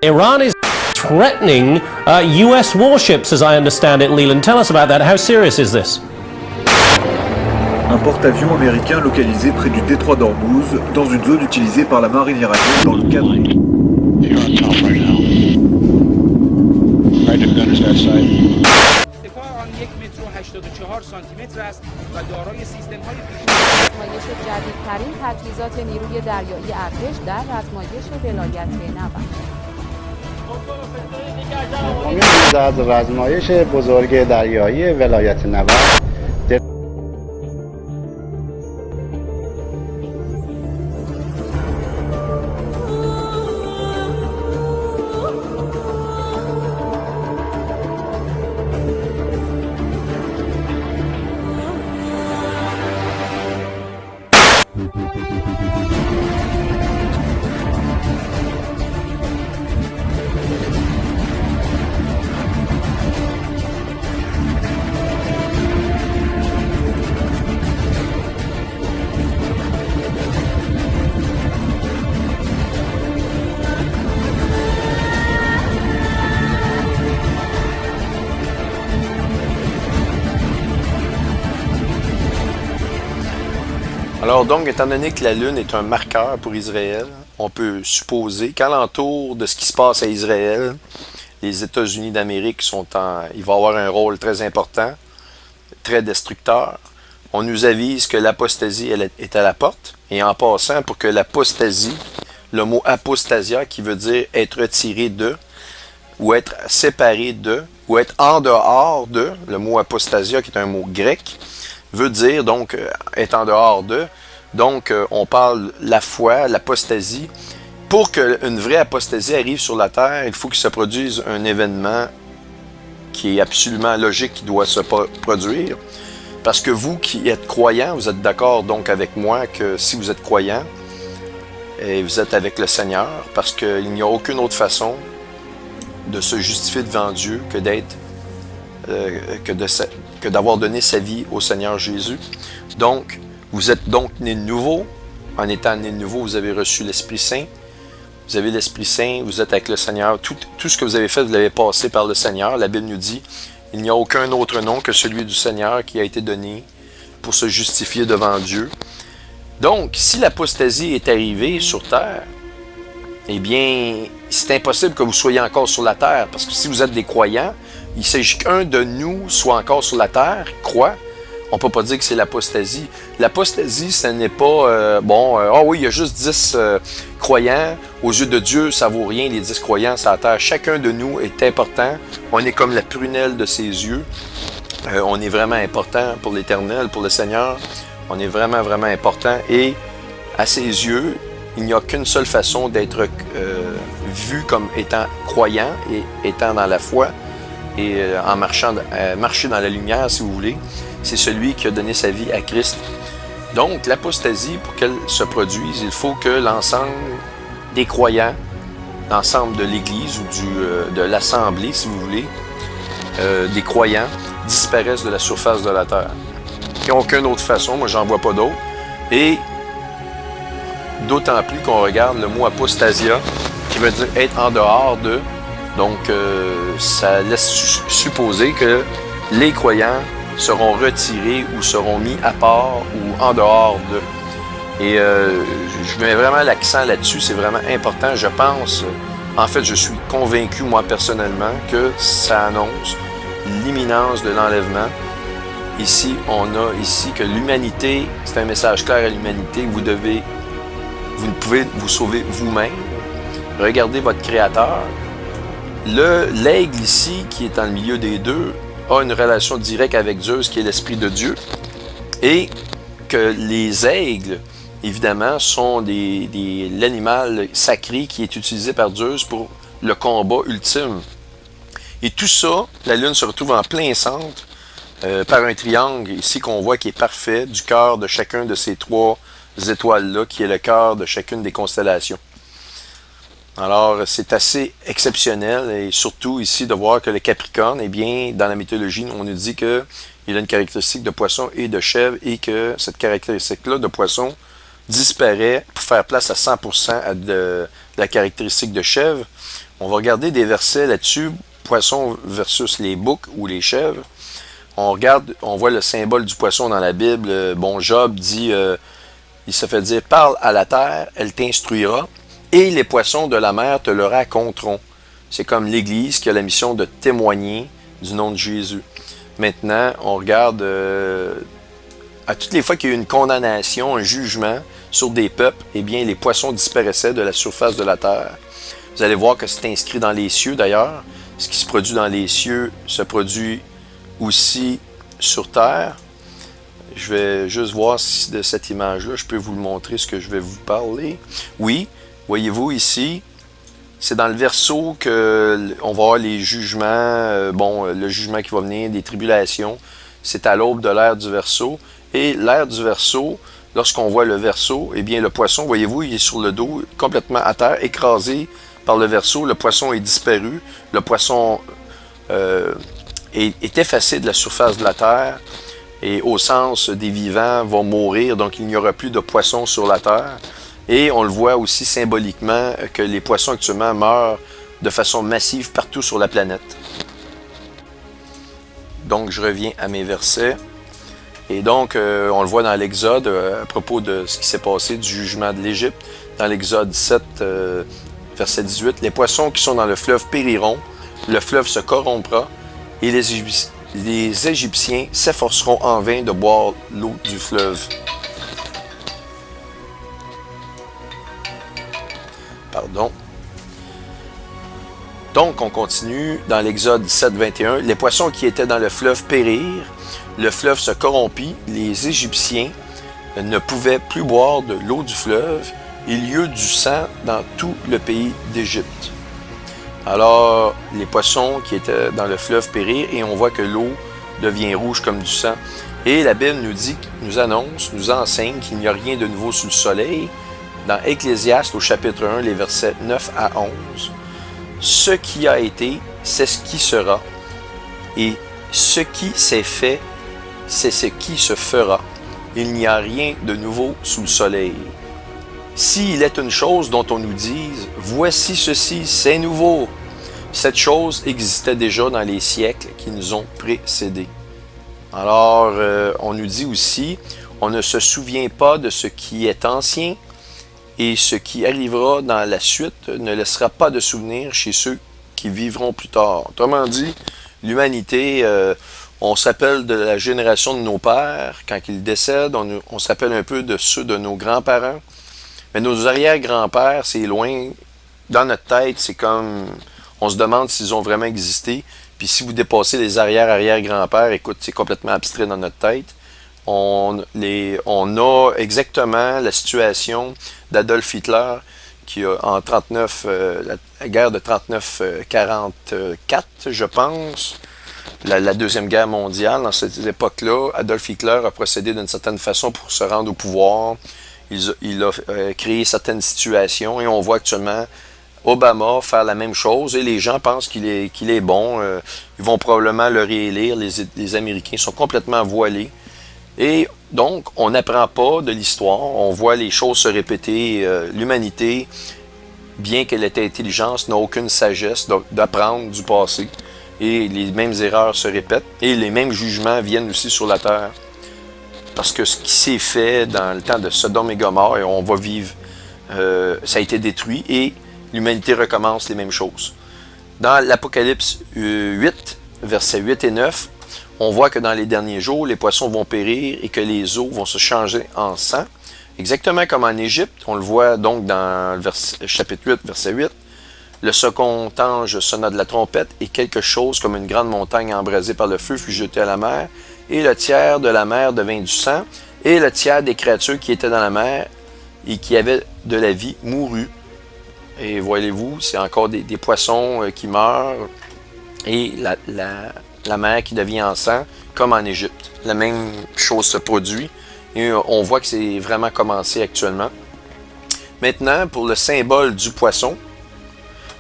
Iran is threatening US warships, as I understand it. Leland, tell us about that. How serious is this? Un porte-avions américain localisé près du détroit d'Ormuz, dans une zone utilisée par la marine iranienne dans le cadre... جدیدترین تجهیزات نیروی دریایی ارتش در رزمایش ولایت نبرد. از رزمایش بزرگ دریایی ولایت نبرد Alors donc, étant donné que la Lune est un marqueur pour Israël, on peut supposer qu'alentour de ce qui se passe à Israël, les États-Unis d'Amérique il va avoir un rôle très important, très destructeur. On nous avise que l'apostasie est à la porte. Et en passant, pour que l'apostasie, le mot apostasia, qui veut dire être retiré de, ou être séparé de, ou être en dehors de, le mot apostasia qui est un mot grec, veut dire donc être en dehors de. Donc on parle la foi, l'apostasie. Pour qu'une vraie apostasie arrive sur la terre, il faut qu'il se produise un événement qui est absolument logique, qui doit se produire. Parce que vous qui êtes croyants, vous êtes d'accord donc avec moi que si vous êtes croyant, et vous êtes avec le Seigneur, parce qu'il n'y a aucune autre façon de se justifier devant Dieu que d'être que d'avoir donné sa vie au Seigneur Jésus. Donc, vous êtes donc né de nouveau. En étant né de nouveau, vous avez reçu l'Esprit Saint. Vous avez l'Esprit Saint, vous êtes avec le Seigneur. Tout ce que vous avez fait, vous l'avez passé par le Seigneur. La Bible nous dit, il n'y a aucun autre nom que celui du Seigneur qui a été donné pour se justifier devant Dieu. Donc, si l'apostasie est arrivée sur terre, eh bien, c'est impossible que vous soyez encore sur la terre, parce que si vous êtes des croyants, il s'agit qu'un de nous soit encore sur la terre, croit. On ne peut pas dire que c'est l'apostasie. L'apostasie, ce n'est pas, oui, il y a juste 10 croyants. Aux yeux de Dieu, ça vaut rien, les 10 croyants sur la terre. Chacun de nous est important. On est comme la prunelle de ses yeux. On est vraiment important pour l'Éternel, pour le Seigneur. On est vraiment, vraiment important. Et à ses yeux, il n'y a qu'une seule façon d'être vu comme étant croyant et étant dans la foi et en marcher dans la lumière, si vous voulez. C'est celui qui a donné sa vie à Christ. Donc, l'apostasie, pour qu'elle se produise, il faut que l'ensemble des croyants, l'ensemble de l'Église ou de l'Assemblée, si vous voulez, des croyants, disparaissent de la surface de la terre. Il n'y a aucune autre façon, moi j'en vois pas d'autre. Et d'autant plus qu'on regarde le mot apostasia, qui veut dire être en dehors de. Donc, ça laisse supposer que les croyants seront retirés ou seront mis à part ou en dehors de. Et je mets vraiment l'accent là-dessus, c'est vraiment important. Je pense, en fait, je suis convaincu, moi, personnellement, que ça annonce l'imminence de l'enlèvement. Ici, on a ici que l'humanité, c'est un message clair à l'humanité, vous ne pouvez vous sauver vous-même. Regardez votre Créateur. L'aigle ici, qui est dans le milieu des deux, a une relation directe avec Zeus, qui est l'Esprit de Dieu. Et que les aigles, évidemment, sont l'animal sacré qui est utilisé par Zeus pour le combat ultime. Et tout ça, la Lune se retrouve en plein centre par un triangle ici qu'on voit qui est parfait du cœur de chacun de ces 3 étoiles-là, qui est le cœur de chacune des constellations. Alors, c'est assez exceptionnel et surtout ici de voir que le Capricorne, eh bien, dans la mythologie, on nous dit qu'il a une caractéristique de poisson et de chèvre et que cette caractéristique-là de poisson disparaît pour faire place à 100% de la caractéristique de chèvre. On va regarder des versets là-dessus, poisson versus les boucs ou les chèvres. On regarde, on voit le symbole du poisson dans la Bible. Bon, Job dit, il se fait dire, parle à la terre, elle t'instruira, et les poissons de la mer te le raconteront. C'est comme l'Église qui a la mission de témoigner du nom de Jésus. Maintenant, on regarde à toutes les fois qu'il y a eu une condamnation, un jugement sur des peuples, eh bien, les poissons disparaissaient de la surface de la terre. Vous allez voir que c'est inscrit dans les cieux d'ailleurs. Ce qui se produit dans les cieux se produit aussi sur terre. Je vais juste voir si de cette image-là, je peux vous le montrer, ce que je vais vous parler. Oui, voyez-vous ici, c'est dans le verseau qu'on va voir les jugements, le jugement qui va venir, des tribulations. C'est à l'aube de l'ère du verseau. Et l'ère du verseau, lorsqu'on voit le verseau, eh bien le poisson, voyez-vous, il est sur le dos, complètement à terre, écrasé par le verseau. Le poisson est disparu. Le poisson est effacé de la surface de la terre. Et au sens des vivants, va mourir. Donc il n'y aura plus de poissons sur la terre. Et on le voit aussi symboliquement que les poissons actuellement meurent de façon massive partout sur la planète. Donc je reviens à mes versets. Et donc on le voit dans l'Exode à propos de ce qui s'est passé du jugement de l'Égypte. Dans l'Exode 7, verset 18, « Les poissons qui sont dans le fleuve périront, le fleuve se corrompra, et les Égyptiens s'efforceront en vain de boire l'eau du fleuve. » Pardon. Donc, on continue dans l'Exode 7, 21. « Les poissons qui étaient dans le fleuve périrent, le fleuve se corrompit, les Égyptiens ne pouvaient plus boire de l'eau du fleuve, il y eut du sang dans tout le pays d'Égypte. » Alors, les poissons qui étaient dans le fleuve périrent et on voit que l'eau devient rouge comme du sang. Et la Bible nous dit, nous annonce, nous enseigne qu'il n'y a rien de nouveau sous le soleil. Dans Ecclésiaste, au chapitre 1, les versets 9 à 11, « Ce qui a été, c'est ce qui sera. Et ce qui s'est fait, c'est ce qui se fera. Il n'y a rien de nouveau sous le soleil. S'il est une chose dont on nous dise, voici ceci, c'est nouveau. Cette chose existait déjà dans les siècles qui nous ont précédés. » Alors, on nous dit aussi, on ne se souvient pas de ce qui est ancien, et ce qui arrivera dans la suite ne laissera pas de souvenir chez ceux qui vivront plus tard. Autrement dit, l'humanité, on s'appelle de la génération de nos pères. Quand ils décèdent, on s'appelle un peu de ceux de nos grands-parents. Mais nos arrière-grands-pères, c'est loin. Dans notre tête, c'est comme... On se demande s'ils ont vraiment existé. Puis si vous dépassez les arrière-arrière-grands-pères, écoute, c'est complètement abstrait dans notre tête. On a exactement la situation d'Adolf Hitler qui a en 39, la guerre de 39-44, je pense, la Deuxième Guerre mondiale. Dans cette époque-là, Adolf Hitler a procédé d'une certaine façon pour se rendre au pouvoir. Il a créé certaines situations et on voit actuellement Obama faire la même chose et les gens pensent qu'il est bon. Ils vont probablement le réélire. Les Américains sont complètement voilés. Et donc, on n'apprend pas de l'histoire, on voit les choses se répéter. L'humanité, bien qu'elle ait intelligence, n'a aucune sagesse d'apprendre du passé. Et les mêmes erreurs se répètent et les mêmes jugements viennent aussi sur la terre. Parce que ce qui s'est fait dans le temps de Sodome et Gomorrhe, et on va vivre, ça a été détruit et l'humanité recommence les mêmes choses. Dans l'Apocalypse 8, versets 8 et 9, on voit que dans les derniers jours, les poissons vont périr et que les eaux vont se changer en sang. Exactement comme en Égypte, on le voit donc dans le chapitre 8, verset 8. Le second ange sonna de la trompette et quelque chose comme une grande montagne embrasée par le feu fut jetée à la mer. Et le tiers de la mer devint du sang et le tiers des créatures qui étaient dans la mer et qui avaient de la vie mourut. Et voyez-vous, c'est encore des poissons qui meurent et la mer qui devient en sang, comme en Égypte. La même chose se produit et on voit que c'est vraiment commencé actuellement. Maintenant, pour le symbole du poisson,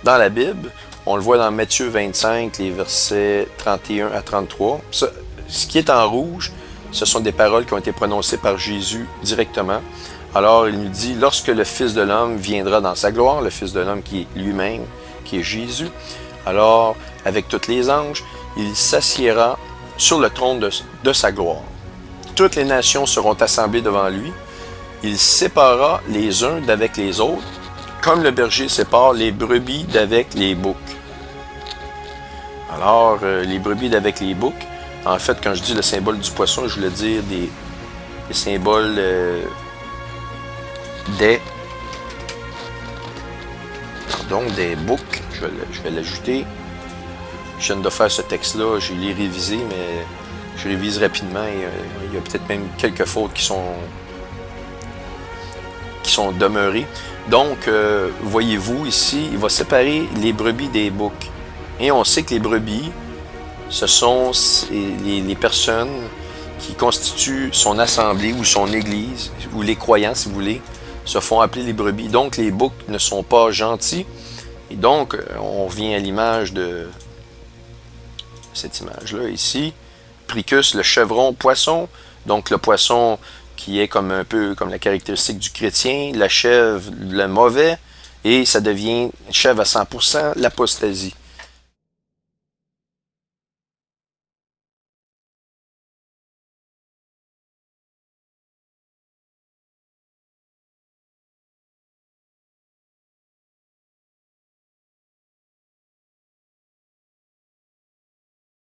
dans la Bible, on le voit dans Matthieu 25, les versets 31 à 33. Ce qui est en rouge, ce sont des paroles qui ont été prononcées par Jésus directement. Alors, il nous dit, lorsque le Fils de l'homme viendra dans sa gloire, le Fils de l'homme qui est lui-même, qui est Jésus, alors, avec tous les anges, il s'assiera sur le trône de sa gloire. Toutes les nations seront assemblées devant lui. Il séparera les uns d'avec les autres, comme le berger sépare les brebis d'avec les boucs. Alors, les brebis d'avec les boucs, en fait, quand je dis le symbole du poisson, je voulais dire des symboles des boucs. Je vais l'ajouter. Je viens de faire ce texte-là, je l'ai révisé, mais je révise rapidement. Et, il y a peut-être même quelques fautes qui sont demeurées. Donc, voyez-vous ici, il va séparer les brebis des boucs. Et on sait que les brebis, ce sont les personnes qui constituent son assemblée ou son église, ou les croyants, si vous voulez, se font appeler les brebis. Donc, les boucs ne sont pas gentils. Et donc, on revient à l'image de cette image-là ici. Pricus, le chevron poisson. Donc, le poisson qui est comme un peu comme la caractéristique du chrétien. La chèvre, le mauvais. Et ça devient chèvre à 100%, l'apostasie.